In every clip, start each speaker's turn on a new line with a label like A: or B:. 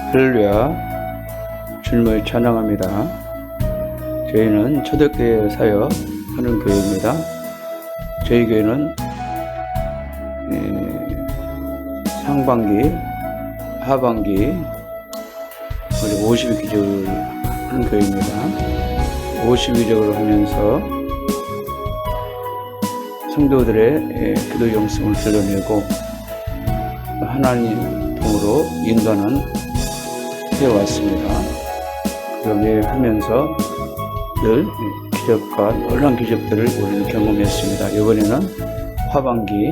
A: 할렐루야, 주님을 찬양합니다. 저희는 초대교회 사역하는 교회입니다. 저희 교회는 상반기, 하반기 그리고 52기적을 하는 교회입니다. 52기적을 하면서 성도들의 기도 영성을 드러내고 하나님 통으로 인도하는 해왔습니다. 그러며 하면서 늘 기적과 놀라운 기적들을 우리는 경험했습니다. 이번에는 하반기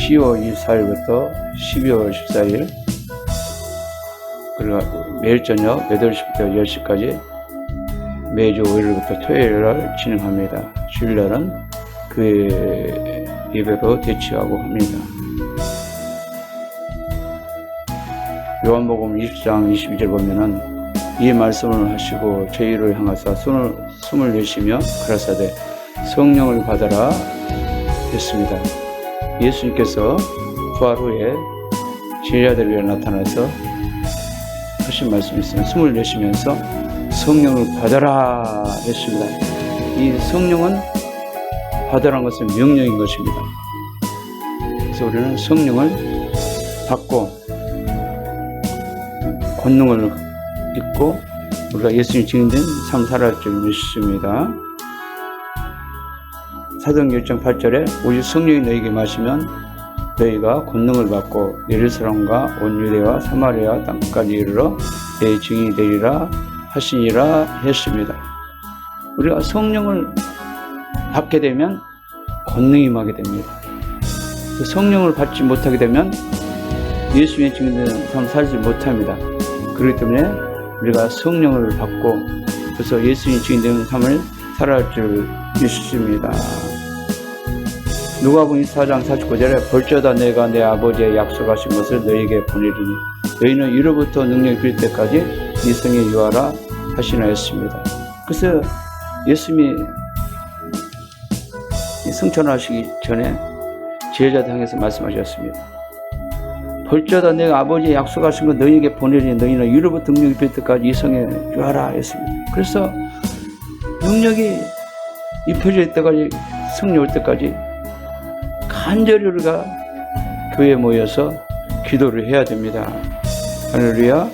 A: 10월 24일부터 12월 14일 그리고 매일 저녁 8시부터 10시까지 매주 5일부터 토요일날 진행합니다. 주일날은 교회 예배로 대치하고 합니다. 요한복음 20장 22절 보면은 이 말씀을 하시고 저희를 향하사 숨을 내쉬며 가라사대 성령을 받아라 했습니다. 예수님께서 부활 후에 제자들에게 나타나서 하신 말씀이 있습니다. 숨을 내쉬면서 성령을 받아라 했습니다. 이 성령은 받아라는 것은 명령인 것입니다. 그래서 우리는 성령을 받고 권능을 입고 우리가 예수님 증인된 삶 살아갈 줄 믿습니다. 사도행전 1장 8절에 오직 성령이 너희에게 마시면 너희가 권능을 받고 예루살렘과 온 유대와 사마리아 땅까지 이르러 내 증인이 되리라 하시니라 했습니다. 우리가 성령을 받게 되면 권능이 임하게 됩니다. 성령을 받지 못하게 되면 예수님의 증인된 삶 살지 못합니다. 그렇기 때문에 우리가 성령을 받고 그래서 예수님 증인된 삶을 살아갈 줄 믿습니다. 누가복음 24장 49절에 볼지어다 내가 내 아버지의 약속하신 것을 너희에게 보내리니 너희는 이로부터 능력이 빌 때까지 이 성에 유하라 하시나 했습니다. 그래서 예수님이 승천하시기 전에 제자들 향해서 말씀하셨습니다. 볼지어다 내가 아버지의 약속하신 것 너희에게 보내리니 너희는 이로부터 능력이 빌 때까지 이 성에 유하라 했습니다. 그래서 능력이 입혀질 때까지 성령 올 때까지 간절히 우리가 교회에 모여서 기도를 해야 됩니다. 할렐루야.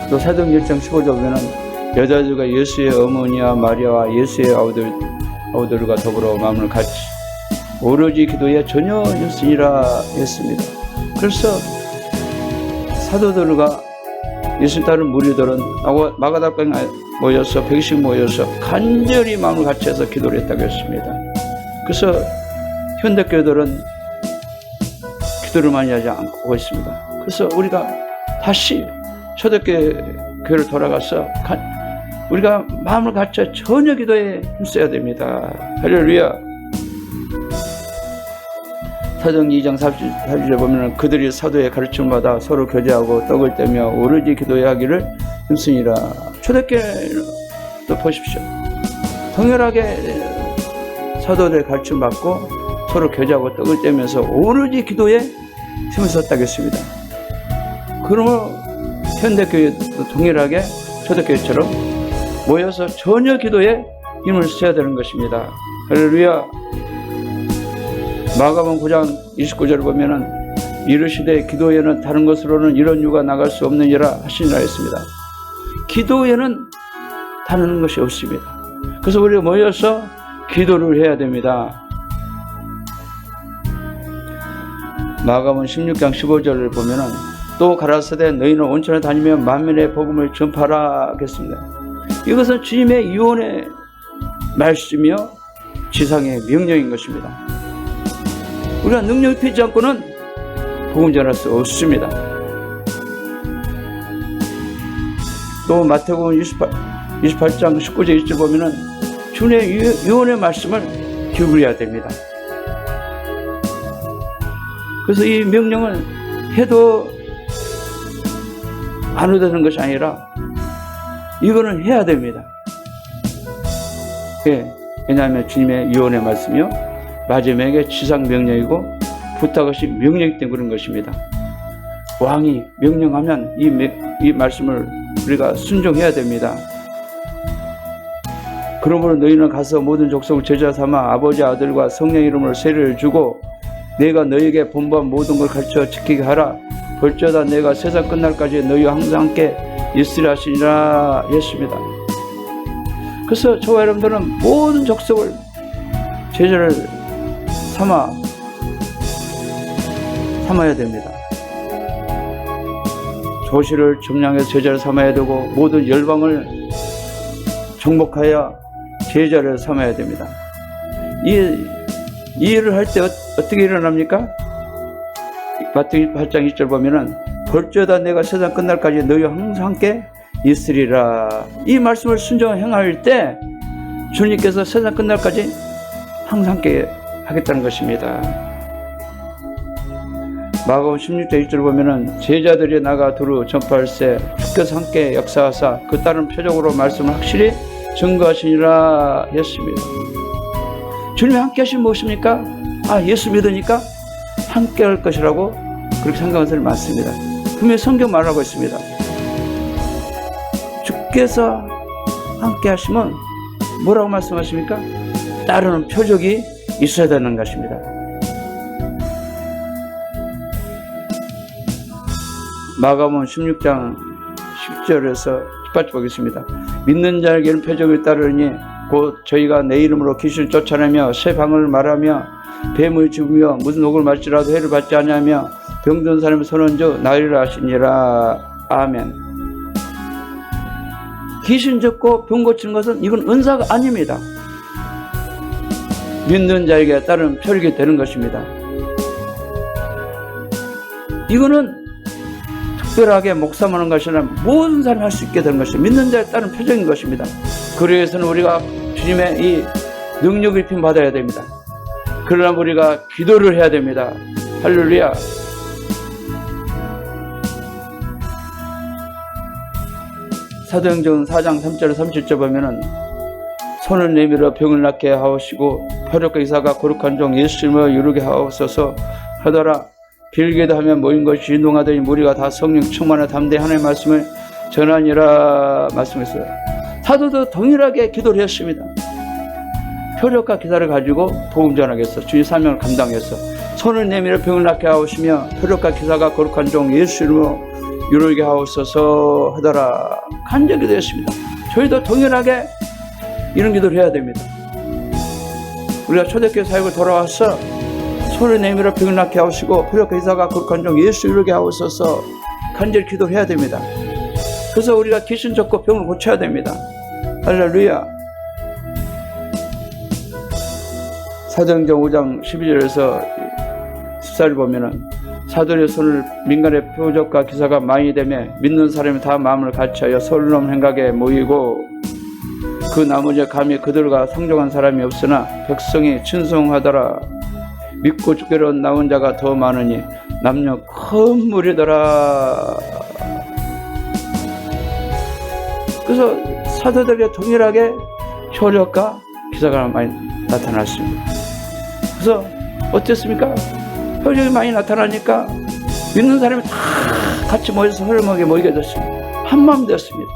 A: 또 사도행전 1장 15절 보면은 여자들과 예수의 어머니와 마리아와 예수의 아우들과 더불어 마음을 같이 오로지 기도에 전혀였으니라 했습니다. 그래서 사도들과 예수 따른 무리들은 마가다락방에 모여서 100씩 모여서 간절히 마음을 같이 해서 기도를 했다고 했습니다. 그래서 현대교회들은 기도를 많이 하지 않고 있습니다. 그래서 우리가 다시 초대교회를 돌아가서 우리가 마음을 갖춰 전혀 기도에 힘써야 됩니다. 할렐루야. 사도행 2장 40절에 보면 그들이 사도의 가르침을 받아 서로 교제하고 떡을 떼며 오로지 기도해야 하기를 힘쓰니라. 초대교회도 보십시오. 동일하게 사도들의 가르침을 받고 서로 교제하고 떡을 떼면서 오로지 기도에 힘을 썼다고 했습니다. 그러므로 현대교회도 동일하게 초대교회처럼 모여서 전혀 기도에 힘을 써야 되는 것입니다. 할렐루야. 마가복음 9장 29절을 보면은 이르시되 기도에는 다른 것으로는 이런 유가 나갈 수 없느니라 하시니라 했습니다. 기도에는 다른 것이 없습니다. 그래서 우리가 모여서 기도를 해야 됩니다. 마가복음 16장 15절을 보면은 또 가라사대 너희는 온천에 다니며 만민의 복음을 전파하라 하겠습니다. 이것은 주님의 유언의 말씀이며 지상의 명령인 것입니다. 우리가 능력이 피지 않고는 복음 전할 수 없습니다. 또 마태복음 28장 19절 20절 보면은 주님의 유언의 말씀을 기울여야 됩니다. 그래서 이 명령을 해도 안 해도 되는 것이 아니라 이거는 해야 됩니다. 예, 왜냐하면 주님의 유언의 말씀이요 마지막에 지상 명령이고 부탁 없이 명령이 된 그런 것입니다. 왕이 명령하면 이 말씀을 우리가 순종해야 됩니다. 그러므로 너희는 가서 모든 족속을 제자 삼아 아버지 아들과 성령 이름으로 세례를 주고 내가 너희에게 본받은 모든 걸 가르쳐 지키게 하라. 볼지어다 내가 세상 끝날까지 너희와 항상 함께 있으리라 하시니라 했습니다. 그래서 저와 여러분들은 모든 족속을 제자를 삼아야 됩니다. 도시를 점령해서 제자를 삼아야 되고 모든 열방을 정복하여 제자를 삼아야 됩니다. 이 일을 할 때 어떻게 일어납니까? 마태복음 8장 2절 보면은 볼지어다 내가 세상 끝날까지 너희와 항상 함께 있으리라. 이 말씀을 순종하여 행할 때 주님께서 세상 끝날까지 항상 함께 하겠다는 것입니다. 마가복음 16장 1절 보면은 제자들이 나가 두루 전파할세 주께서 함께 역사하사 그 다른 표적으로 말씀을 확실히 증거하시니라 했습니다. 주님이 함께 하시면 무엇입니까? 예수 믿으니까 함께 할 것이라고 그렇게 생각하는 사람이 많습니다. 분명히 성경 말하고 있습니다. 주께서 함께 하시면 뭐라고 말씀하십니까? 따르는 표적이 있어야 되는 것입니다. 마가복음 16장 10절에서 18절 보겠습니다. 믿는 자에게는 표적을 따르니 곧 저희가 내 이름으로 귀신을 쫓아내며 새 방언을 말하며 뱀을 죽으며 무슨 옥을 맞지라도 해를 받지 않으며 병든 사람의 손은 저 나으리라 하시니라. 아멘. 귀신 잡고 병 고치는 것은 이건 은사가 아닙니다. 믿는 자에게 따른 표적이 되는 것입니다. 이거는 특별하게 목사만 하는 것이 아니라 모든 사람이 할 수 있게 되는 것입니다. 믿는 자에 따른 표적인 것입니다. 그러기 위해서는 우리가 주님의 이 능력을 입힘 받아야 됩니다. 그러나 우리가 기도를 해야 됩니다. 할렐루야. 사도행전 4장 3절 37절 보면은 손을 내밀어 병을 낫게 하옵시고 표적과 기사가 거룩한 종 예수 이름으로 이루게 하옵소서 하더라. 빌기도 하며 모인 것이 인동하더니 무리가 다 성령 충만에 담대히 하나님의 말씀을 전하니라 말씀했어요. 사도도 동일하게 기도를 했습니다. 표적과 기사를 가지고 복음 전하겠어. 주의 사명을 감당해서 손을 내밀어 병을 낫게 하옵시며 표적과 기사가 거룩한 종 예수 이름으로 이루게 하옵소서 하더라. 간절히 기도했습니다. 저희도 동일하게 이런 기도를 해야 됩니다. 우리가 초대교회 사역을 돌아와서 손을 내밀어 병을 낫게 하시고 표적과 기사가 거룩한 종 예수 이루게 하옵소서 간절히 기도해야 됩니다. 그래서 우리가 귀신 쫓고 병을 고쳐야 됩니다. 할렐루야. 사도행전 5장 12절에서 14절 보면은 사도의 손을 민간의 표적과 기사가 많이 되며 믿는 사람이 다 마음을 같이하여 서로 넘는 행각에 모이고 그 나머지 감히 그들과 상종한 사람이 없으나 백성이 친송하더라. 믿고 주께로 나온 자가 더 많으니 남녀 큰 무리더라. 그래서 사도들이 동일하게 표적과 기사가 많이 나타났습니다. 그래서 어땠습니까? 표적이 많이 나타나니까 믿는 사람이 다 같이 모여서 허름하게 모이게 됐습니다. 한마음 되었습니다.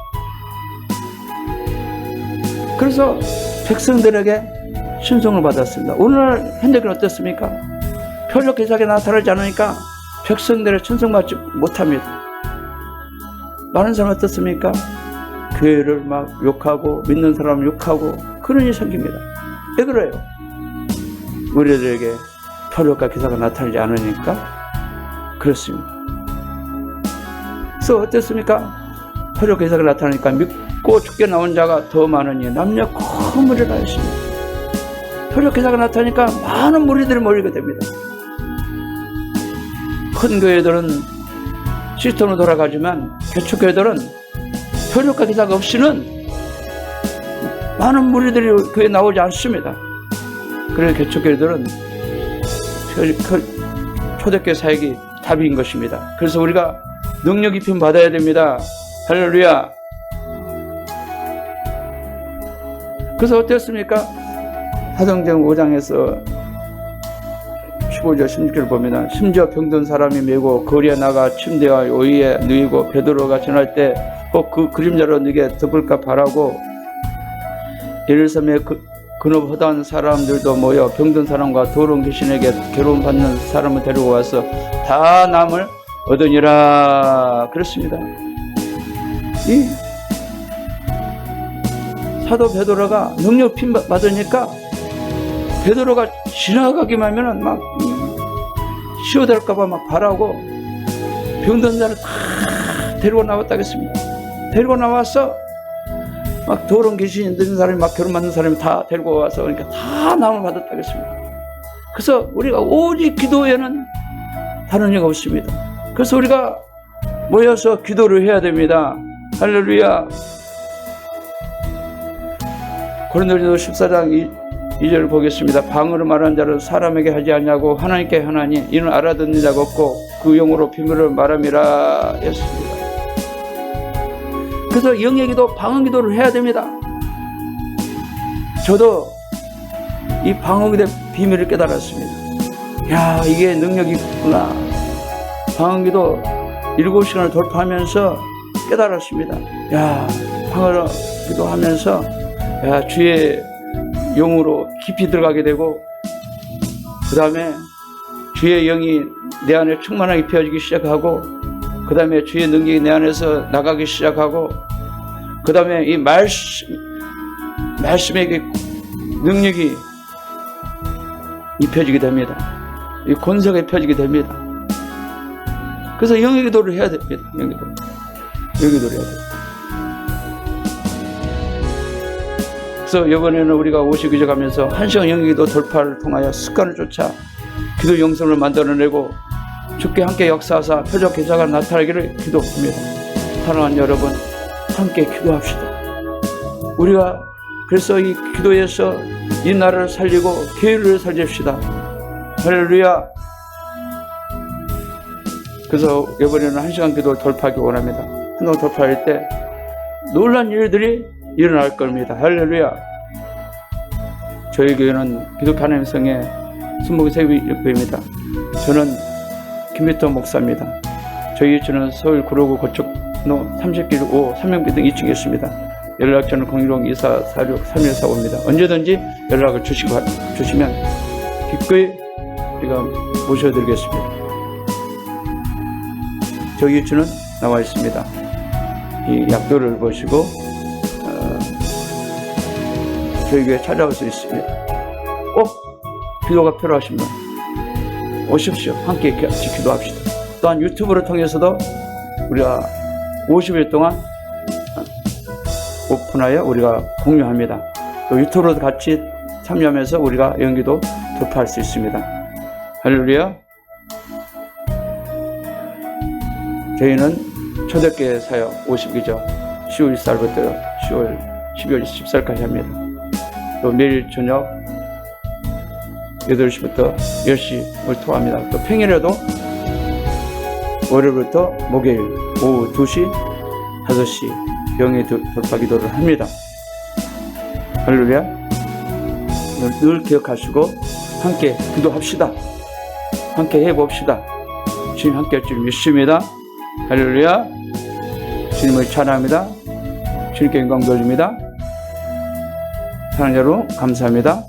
A: 그래서 백성들에게 신성을 받았습니다. 오늘날 현대교회는 어떻습니까? 표적 기사가 나타나지 않으니까 백성들의 신성받지 못합니다. 많은 사람 어떻습니까? 교회를 막 욕하고 믿는 사람 욕하고 그런 일이 생깁니다. 왜 그래요? 우리들에게 표적과 기사가 나타나지 않으니까 그렇습니다. 그래서 어땠습니까? 표적 기사가 나타나니까 믿고 죽게 나온 자가 더 많으니 남녀 큰 무리라 했습니다. 표적 기사가 나타나니까 많은 무리들이 모이게 됩니다. 큰 교회들은 시스템으로 돌아가지만 개척교회들은 표적과 기사가 없이는 많은 무리들이 교회에 나오지 않습니다. 그래서 개척교회들은 초대교회 사역이 답인 것입니다. 그래서 우리가 능력 입힘 받아야 됩니다. 할렐루야. 그래서 어땠습니까? 사도행전 5장에서 15절 16절 보면은 심지어 병든 사람이 메고 거리에 나가 침대와 위에 누이고 베드로가 전할 때 꼭 그 그림자로 네게 덮을까 바라고 예루살렘에 근업하던 사람들도 모여 병든 사람과 더러운 귀신에게 괴로움받는 사람을 데리고 와서 다 남을 얻으니라 그랬습니다. 이 사도 베드로가 능력 받으니까 베드로가 지나가기만 하면은 막 쉬어댈까봐 막 바라고 병든 자를 다 데리고 나왔다겠습니다. 데리고 나와서 막 더러운 귀신이 있는 사람이 막 결혼 받는 사람이 다 데리고 와서 그러니까 다 나음을 받았다겠습니다. 그래서 우리가 오직 기도에는 다른 일 없습니다. 그래서 우리가 모여서 기도를 해야 됩니다. 할렐루야. 고린도전서 14장 2절을 보겠습니다. 방언으로 말하는 자를 사람에게 하지 않냐고 하나님께 하나니 이는 알아듣는 자가 없고 그 영으로 비밀을 말함이라 했습니다. 그래서 영의 기도, 방언 기도를 해야 됩니다. 저도 이 방언 기도의 비밀을 깨달았습니다. 야, 이게 능력이 있구나. 방언 기도 7시간을 돌파하면서 깨달았습니다. 야, 방언 기도하면서 야, 주의 영으로 깊이 들어가게 되고 그 다음에 주의 영이 내 안에 충만하게 피어지기 시작하고 그 다음에 주의 능력이 내 안에서 나가기 시작하고 그 다음에 이 말씀의 능력이 입혀지게 됩니다. 이 권세가 입혀지게 됩니다. 그래서 영의 기도를 해야 됩니다. 영의 기도를 해야 됩니다. 그래서 이번에는 우리가 50기도 가면서 1시간 영의 기도 돌파를 통하여 습관을 쫓아 기도 영성을 만들어내고 주께 함께 역사하사 표적 기사가 나타나기를 기도합니다. 사랑하는 여러분, 함께 기도합시다. 우리가 그래서 이 기도에서 이 나라를 살리고 교회를 살립시다. 할렐루야. 그래서 이번에는 1시간 기도를 돌파하기 원합니다. 한동 돌파할 때 놀란 일들이 일어날 겁니다. 할렐루야. 저희 교회는 기독교 하나님 성의 순복음 세비교회입니다. 저는 김미터 목사입니다. 저희 주는 서울 구로구 고척로 30길 5 3명비등 2층에 있습니다. 연락처는 010-2446-3145입니다. 언제든지 연락을 주시면 기꺼이 우리가 모셔드리겠습니다. 저희 주는 나와 있습니다. 이 약도를 보시고 저희 교회에 찾아올 수 있습니다. 꼭 기도가 필요하신 분 오십시오. 함께 같이 기도합시다. 또한 유튜브를 통해서도 우리가 50일 동안 오픈하여 우리가 공유합니다. 또 유튜브로도 같이 참여하면서 우리가 연기도 돌파할 수 있습니다. 할렐루야. 저희는 초대교회 사역 50기죠. 10월 1일부터 12월 14일까지 합니다. 또 매일 저녁 8시부터 10시를 통합니다. 또 평일에도 월요일부터 목요일 오후 2시, 5시 영의 돌파 기도를 합니다. 할렐루야. 늘 기억하시고 함께 기도합시다. 함께 해봅시다. 주님 함께 할 줄 믿습니다. 할렐루야. 주님을 찬양합니다. 주님께 영광 돌립니다. 사랑하는 여러분 감사합니다.